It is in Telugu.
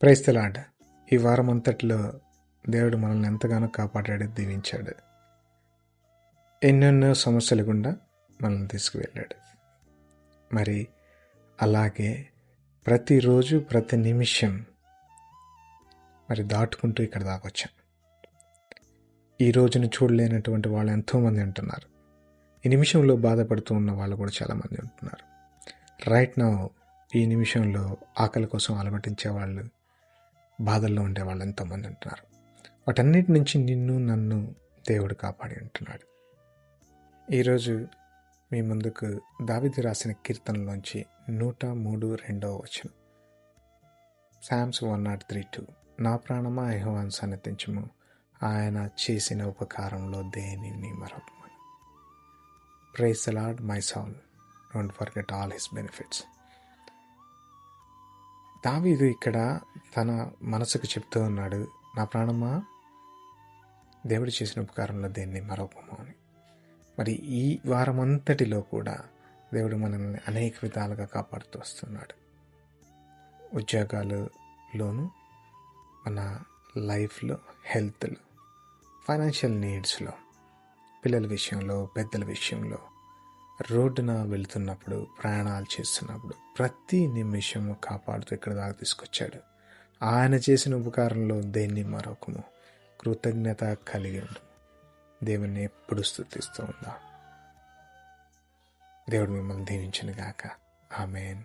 Praise the lord. ఈ వారం అంతట్లో దేవుడు మనల్ని ఎంతగానో కాపాడాడు, దీవించాడు. ఎన్నెన్నో సమస్యల గుండా మనల్ని తీసుకువెళ్ళాడు. మరి అలాగే ప్రతిరోజు ప్రతి నిమిషం మరి దాటుకుంటూ ఇక్కడ దాకా వచ్చాం. ఈ రోజును చూడలేనటువంటి వాళ్ళు ఎంతోమంది ఉంటున్నారు. ఈ నిమిషంలో బాధపడుతూ ఉన్న వాళ్ళు కూడా చాలామంది ఉంటున్నారు. రైట్ నౌ ఈ నిమిషంలో ఆకలి కోసం అలమటించే వాళ్ళు, బాధల్లో ఉండే వాళ్ళు ఎంతోమంది ఉంటున్నారు. వాటన్నిటి నుంచి నిన్ను నన్ను దేవుడు కాపాడి ఉంటున్నాడు. ఈరోజు మీ ముందుకు దావీదు రాసిన కీర్తనలోంచి 103 వచనం. సామ్స్ 103:2. నా ప్రాణమా యెహోవాను సన్నతించుము, ఆయన చేసిన ఉపకారంలో దేనిని మరవకుమని. Praise the lord my soul, don't forget all his benefits. దావీదు ఇక్కడ తన మనసుకు చెప్తూ ఉన్నాడు, నా ప్రాణమా దేవుడు చేసిన ఉపకారంలో దేన్ని మరవకుము అని. మరి ఈ వారమంతటిలో కూడా దేవుడు మనల్ని అనేక విధాలుగా కాపాడుతూ వస్తున్నాడు. ఉద్యోగాలలోను, మన లైఫ్లో, హెల్త్లో, ఫైనాన్షియల్ నీడ్స్లో, పిల్లల విషయంలో, పెద్దల విషయంలో, రోడ్డున వెళుతున్నప్పుడు, ప్రయాణాలు చేస్తున్నప్పుడు ప్రతి నిమిషము కాపాడుతూ ఇక్కడ దాకా తీసుకొచ్చాడు. ఆయన చేసిన ఉపకారంలో దేన్ని మరొకము. కృతజ్ఞత కలిగి ఉండు. దేవుణ్ణి ఎప్పుడు స్తుతిస్తూ ఉందాం. దేవుడు మిమ్మల్ని దీవించును గాక. ఆమేన్.